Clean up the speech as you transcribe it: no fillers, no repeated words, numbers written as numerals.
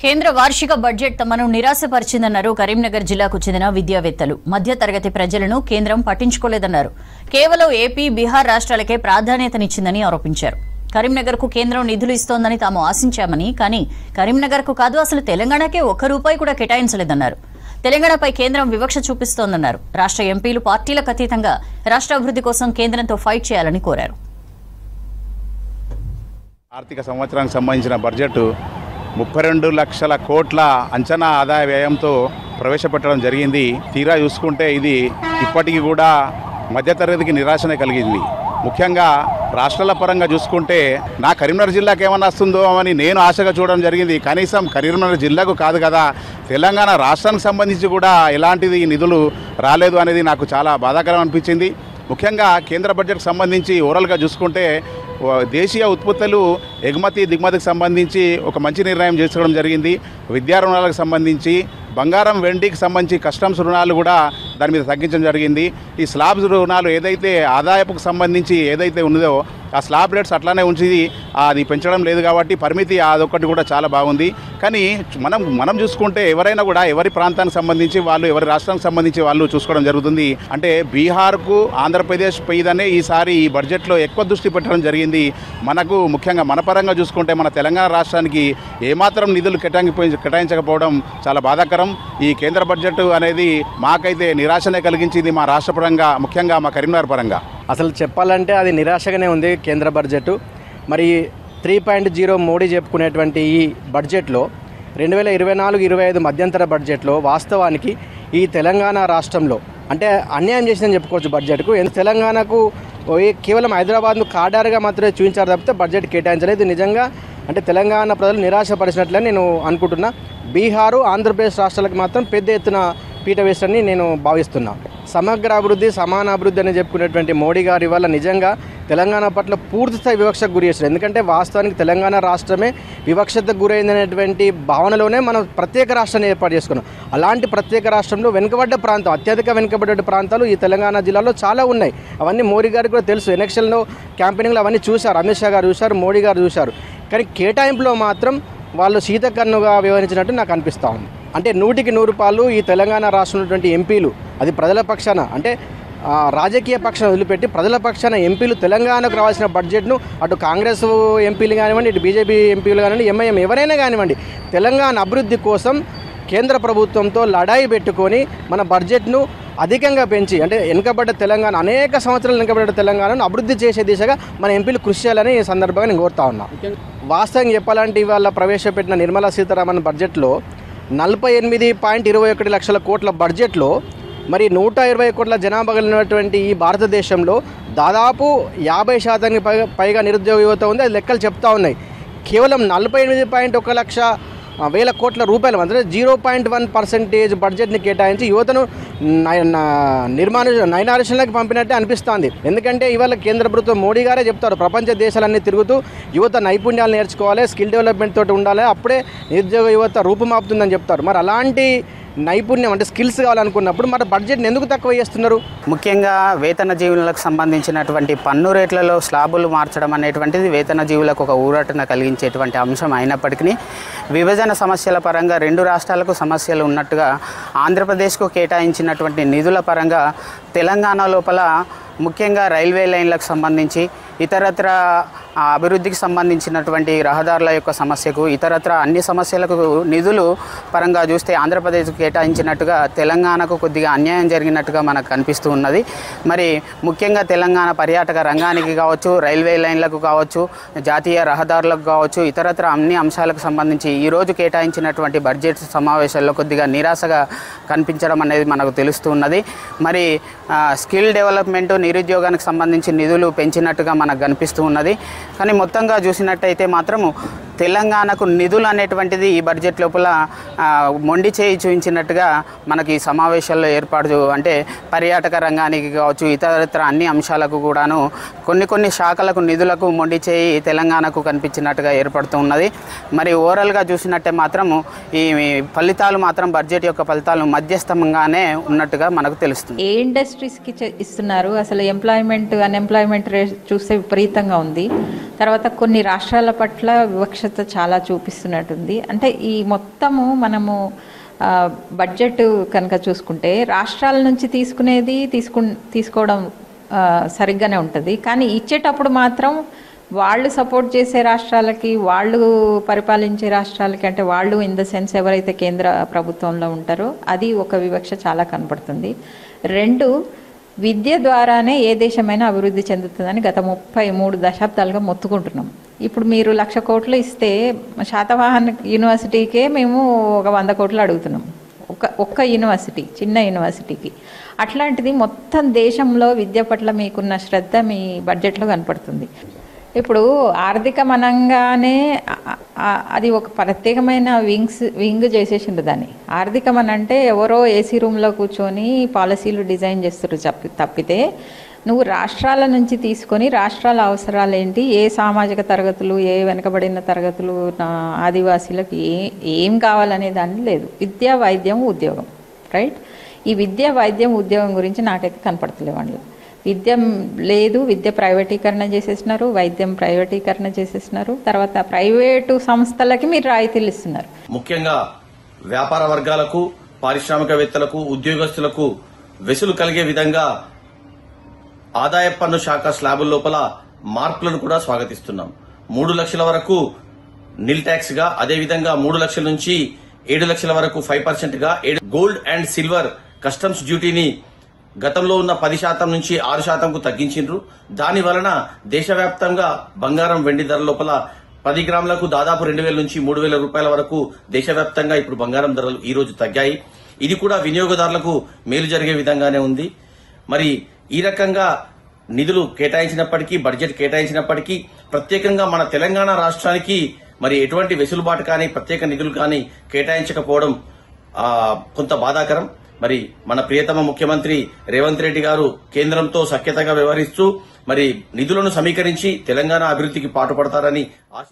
కేంద్ర వార్షిక బడ్జెట్ తమను నిరాశపరిచిందన్నారు కరీంనగర్ జిల్లాకు చెందిన విద్యావేత్తలు. మధ్యతరగతి ప్రజలను కేంద్రం పట్టించుకోలేదన్నారు. కేవలం ఏపీ, బీహార్ రాష్ట్రాలకే ప్రాధాన్యతనిచ్చిందని ఆరోపించారు. కరీంనగర్కు కేంద్రం నిధులు ఇస్తోందని తాము ఆశించామని, కానీ కరీంనగర్కు కాదు అసలు తెలంగాణకే ₹1 కూడా కేటాయించలేదన్నారు. తెలంగాణపై కేంద్రం వివక్ష చూపిస్తోందన్నారు. రాష్ట్ర ఎంపీలు పార్టీలకు అతీతంగా రాష్ట్ర అభివృద్ధి కోసం కేంద్రంతో ఫైట్ చేయాలని కోరారు. ఆర్థిక సంవత్సరానికి సంబంధించిన బడ్జెట్ 32 లక్షల కోట్ల అంచనా ఆదాయ వ్యయంతో ప్రవేశపెట్టడం జరిగింది. తీరా చూసుకుంటే ఇది ఇప్పటికీ కూడా మధ్యతరగతికి నిరాశనే కలిగింది. ముఖ్యంగా రాష్ట్రాల పరంగా చూసుకుంటే నా కరీంనగర్ జిల్లాకు ఏమన్నా వస్తుందో అని నేను ఆశగా చూడడం జరిగింది. కనీసం కరీంనగర్ జిల్లాకు కాదు కదా, తెలంగాణ రాష్ట్రానికి సంబంధించి కూడా ఎలాంటిది నిధులు రాలేదు అనేది నాకు చాలా బాధాకరం అనిపించింది. ముఖ్యంగా కేంద్ర బడ్జెట్కి సంబంధించి ఓవరాల్గా చూసుకుంటే దేశీయ ఉత్పత్తులు ఎగుమతి దిగుమతికి సంబంధించి ఒక మంచి నిర్ణయం చేసుకోవడం జరిగింది. విద్యా రుణాలకు సంబంధించి, బంగారం వెండికి సంబంధించి కస్టమ్స్ రుణాలు కూడా దాని మీద తగ్గించడం జరిగింది. ఈ స్లాబ్స్ రుణాలు ఏదైతే ఆదాయపుకు సంబంధించి ఏదైతే ఉన్నదో ఆ స్లాబ్ రేట్స్ అట్లానే ఉంచి అది పెంచడం లేదు కాబట్టి పరిమితి అదొక్కటి కూడా చాలా బాగుంది. కానీ మనం చూసుకుంటే ఎవరైనా కూడా ఎవరి ప్రాంతానికి సంబంధించి వాళ్ళు, ఎవరి రాష్ట్రానికి సంబంధించి వాళ్ళు చూసుకోవడం జరుగుతుంది. అంటే బీహార్కు ఆంధ్రప్రదేశ్ పైదనే ఈసారి ఈ బడ్జెట్లో ఎక్కువ దృష్టి పెట్టడం జరిగింది. మనకు ముఖ్యంగా మన పరంగా చూసుకుంటే మన తెలంగాణ రాష్ట్రానికి ఏమాత్రం నిధులు కేటాయించకపోవడం చాలా బాధాకరం. ఈ కేంద్ర బడ్జెట్ అనేది మాకైతే నిరాశనే కలిగించింది, మా రాష్ట్ర పరంగా, ముఖ్యంగా మా కరీంనగర్ పరంగా. అసలు చెప్పాలంటే అది నిరాశగానే ఉంది కేంద్ర బడ్జెట్. మరి 3.0 మోడీ చెప్పుకునేటువంటి ఈ బడ్జెట్లో 2024-25 మధ్యంతర బడ్జెట్లో వాస్తవానికి ఈ తెలంగాణ రాష్ట్రంలో అంటే అన్యాయం చేసిందని చెప్పుకోవచ్చు బడ్జెట్కు. తెలంగాణకు కేవలం హైదరాబాద్ను కాడారుగా మాత్రమే చూపించారు తప్పితే బడ్జెట్ కేటాయించలేదు. నిజంగా అంటే తెలంగాణ ప్రజలు నిరాశపరిచినట్లని నేను అనుకుంటున్నా. బీహారు, ఆంధ్రప్రదేశ్ రాష్ట్రాలకు మాత్రం పెద్ద ఎత్తున పీట వేస్తారని నేను భావిస్తున్నా. సమగ్ర అభివృద్ధి, సమాన అభివృద్ధి అని చెప్పుకునేటువంటి మోడీ గారి వల్ల నిజంగా తెలంగాణ పట్ల పూర్తిస్థాయి వివక్షకు గురి చేస్తారు. ఎందుకంటే వాస్తవానికి తెలంగాణ రాష్ట్రమే వివక్షతకు గురైందనేటువంటి భావనలోనే మనం ప్రత్యేక రాష్ట్రాన్ని ఏర్పాటు చేసుకున్నాం. అలాంటి ప్రత్యేక రాష్ట్రంలో వెనుకబడ్డ ప్రాంతం, అత్యధిక వెనుకబడ్డ ప్రాంతాలు ఈ తెలంగాణ జిల్లాలో చాలా ఉన్నాయి. అవన్నీ మోడీ గారికి కూడా తెలుసు. ఎలక్షన్లో క్యాంపెయినింగ్లో అవన్నీ చూశారు. అమిత్ షా గారు చూశారు, మోడీ గారు చూశారు. కానీ కేటాయింపులో మాత్రం వాళ్ళు శీతకన్నుగా వ్యవహరించినట్టు నాకు అనిపిస్తూ ఉంది. అంటే 100కి 100 ఈ తెలంగాణ రాష్ట్రంలో ఉన్నటువంటి ఎంపీలు, అది ప్రజల పక్షాన అంటే రాజకీయ పక్షాన్ని వదిలిపెట్టి ప్రజల పక్షాన ఎంపీలు తెలంగాణకు రావాల్సిన బడ్జెట్ను అటు కాంగ్రెస్ ఎంపీలు కానివ్వండి, ఇటు బీజేపీ ఎంపీలు కానివ్వండి, ఎంఐఎం ఎవరైనా కానివ్వండి, తెలంగాణ అభివృద్ధి కోసం కేంద్ర ప్రభుత్వంతో లడాయి పెట్టుకొని మన బడ్జెట్ను అధికంగా పెంచి అంటే వెనుకబడ్డ తెలంగాణ, అనేక సంవత్సరాలు వెనుకబడ్డ తెలంగాణను అభివృద్ధి చేసే దిశగా మన ఎంపీలు కృషి చేయాలని ఈ సందర్భంగా నేను కోరుతా ఉన్నా. వాస్తవంగా చెప్పాలంటే ఇవాళ ప్రవేశపెట్టిన నిర్మలా సీతారామన్ బడ్జెట్లో 48.21 లక్షల కోట్ల బడ్జెట్లో మరి 120 కోట్ల జనాభా కలిగినటువంటి ఈ భారతదేశంలో దాదాపు 50% పైగా నిరుద్యోగ యువత ఉంది. అది లెక్కలు చెప్తా ఉన్నాయి. కేవలం 48.1 లక్ష వేల కోట్ల రూపాయలు అంటే 0.1% బడ్జెట్ని కేటాయించి యువతను నైనారిషన్లోకి పంపినట్టే అనిపిస్తోంది. ఎందుకంటే ఇవాళ కేంద్ర ప్రభుత్వం మోడీ గారే చెప్తారు, ప్రపంచ దేశాలన్నీ తిరుగుతూ యువత నైపుణ్యాలు నేర్చుకోవాలి, స్కిల్ డెవలప్మెంట్ తోటి ఉండాలి, అప్పుడే నిరుద్యోగ యువత రూపుమాపుతుందని చెప్తారు. మరి అలాంటి నైపుణ్యం అంటే స్కిల్స్ కావాలనుకున్నప్పుడు మరి బడ్జెట్ని ఎందుకు తక్కువ చేస్తున్నారు? ముఖ్యంగా వేతన జీవులకు సంబంధించినటువంటి పన్ను రేట్లలో స్లాబులు మార్చడం అనేటువంటిది వేతన జీవులకు ఒక ఊరటన కలిగించేటువంటి అంశం అయినప్పటికీ విభజన సమస్యల పరంగా 2 రాష్ట్రాలకు సమస్యలు ఉన్నట్టుగా ఆంధ్రప్రదేశ్కు కేటాయించినటువంటి నిధుల పరంగా తెలంగాణ లోపల ముఖ్యంగా రైల్వే లైన్లకు సంబంధించి, ఇతరత్ర అభివృద్ధికి సంబంధించినటువంటి రహదారుల యొక్క సమస్యకు, ఇతరత్ర అన్ని సమస్యలకు నిధులు పరంగా చూస్తే ఆంధ్రప్రదేశ్కు కేటాయించినట్టుగా తెలంగాణకు కొద్దిగా అన్యాయం జరిగినట్టుగా మనకు కనిపిస్తూ ఉన్నది. మరి ముఖ్యంగా తెలంగాణ పర్యాటక రంగానికి కావచ్చు, రైల్వే లైన్లకు కావచ్చు, జాతీయ రహదారులకు కావచ్చు, ఇతరత్ర అన్ని అంశాలకు సంబంధించి ఈరోజు కేటాయించినటువంటి బడ్జెట్ సమావేశాల్లో కొద్దిగా నిరాశగా కనిపించడం అనేది మనకు తెలుస్తూ ఉన్నది. మరి స్కిల్ డెవలప్మెంట్, నిరుద్యోగానికి సంబంధించి నిధులు పెంచినట్టుగా మనకు కనిపిస్తూ ఉన్నది. కానీ మొత్తంగా చూసినట్టయితే మాత్రము తెలంగాణకు నిధులు అనేటువంటిది ఈ బడ్జెట్ లోపల మొండి చేయి చూపించినట్టుగా మనకి సమావేశాల్లో ఏర్పాటు అంటే పర్యాటక రంగానికి కావచ్చు, ఇతరత్ర అన్ని అంశాలకు కూడాను కొన్ని శాఖలకు నిధులకు మొండి చేయి తెలంగాణకు కనిపించినట్టుగా ఏర్పడుతూ ఉన్నది. మరి ఓవరాల్గా చూసినట్టే మాత్రము ఈ ఫలితాలు మాత్రం బడ్జెట్ యొక్క ఫలితాలు మధ్యస్థంగానే ఉన్నట్టుగా మనకు తెలుస్తుంది. ఏ ఇండస్ట్రీస్కి ఇస్తున్నారు? అసలు ఎంప్లాయ్మెంట్, అన్ఎంప్లాయ్మెంట్ రేట్ చూస్తే విపరీతంగా ఉంది. తర్వాత కొన్ని రాష్ట్రాల పట్ల వివక్ష వివక్షత చాలా చూపిస్తున్నట్టుంది. అంటే ఈ మొత్తము మనము బడ్జెట్ కనుక చూసుకుంటే రాష్ట్రాల నుంచి తీసుకోవడం సరిగ్గానే ఉంటుంది, కానీ ఇచ్చేటప్పుడు మాత్రం వాళ్ళు సపోర్ట్ చేసే రాష్ట్రాలకి, వాళ్ళు పరిపాలించే రాష్ట్రాలకి, అంటే వాళ్ళు ఇన్ ద సెన్స్ ఎవరైతే కేంద్ర ప్రభుత్వంలో ఉంటారో అది ఒక వివక్ష చాలా కనపడుతుంది. 2, విద్య ద్వారానే ఏ దేశమైనా అభివృద్ధి చెందుతుందని గత 33 దశాబ్దాలుగా మొత్తుకుంటున్నాం. ఇప్పుడు మీరు 1,00,000 కోట్లు ఇస్తే శాతవాహన యూనివర్సిటీకే మేము ఒక 100 కోట్లు అడుగుతున్నాం, ఒక్క యూనివర్సిటీ, చిన్న యూనివర్సిటీకి. అట్లాంటిది మొత్తం దేశంలో విద్య పట్ల మీకున్న శ్రద్ధ మీ బడ్జెట్లో కనపడుతుంది. ఇప్పుడు ఆర్థికమనంగానే అది ఒక ప్రత్యేకమైన వింగ్ చేసేసిండు దాన్ని. ఆర్థికమనంటే ఎవరో ఏసీ రూమ్లో కూర్చొని పాలసీలు డిజైన్ చేస్తారు తప్పితే, నువ్వు రాష్ట్రాల నుంచి తీసుకొని రాష్ట్రాల అవసరాలు ఏంటి, ఏ సామాజిక తరగతులు, ఏ వెనుకబడిన తరగతులు, ఆదివాసీలకు ఏం కావాలనే దాన్ని లేదు. విద్య, వైద్యం, ఉద్యోగం, రైట్? ఈ విద్య, వైద్యం, ఉద్యోగం గురించి నాకైతే కనపడతలేవు వాళ్ళు. విద్య లేదు, విద్య ప్రైవేటీకరణ చేసేసినారు, వైద్యం ప్రైవేటీకరణ చేసేసినారు, తర్వాత ప్రైవేటు సంస్థలకి మీరు రాయితీలు ఇస్తున్నారు. ముఖ్యంగా వ్యాపార వర్గాలకు, పారిశ్రామికవేత్తలకు, ఉద్యోగస్తులకు వెసులు కలిగే విధంగా ఆదాయ పన్ను శాఖ స్లాబుల లోపల మార్పులను కూడా స్వాగతిస్తున్నాం. 3 లక్షల వరకు నిల్ ట్యాక్స్ గా, అదేవిధంగా 3 లక్షల నుంచి 7 లక్షల వరకు 5% గా, గోల్డ్ అండ్ సిల్వర్ కస్టమ్స్ డ్యూటీని గతంలో ఉన్న 10% నుంచి 6%కు తగ్గించిండ్రు. దాని వలన దేశవ్యాప్తంగా బంగారం, వెండి ధర లోపల 10 గ్రాములకు దాదాపు 2,000 నుంచి 3,000 రూపాయల వరకు దేశవ్యాప్తంగా ఇప్పుడు బంగారం ధరలు ఈ రోజు తగ్గాయి. ఇది కూడా వినియోగదారులకు మేలు జరిగే విధంగానే ఉంది. మరి ఈ రకంగా నిధులు కేటాయించినప్పటికీ, బడ్జెట్ కేటాయించినప్పటికీ ప్రత్యేకంగా మన తెలంగాణ రాష్ట్రానికి మరి ఎటువంటి వెసులుబాటు కానీ, ప్రత్యేక నిధులు కానీ కేటాయించకపోవడం కొంత బాధాకరం. మరి మన ప్రియతమ ముఖ్యమంత్రి రేవంత్ రెడ్డి గారు కేంద్రంతో సఖ్యతగా వ్యవహరిస్తూ మరి నిధులను సమీకరించి తెలంగాణ అభివృద్ధికి పాటుపడతారని ఆశ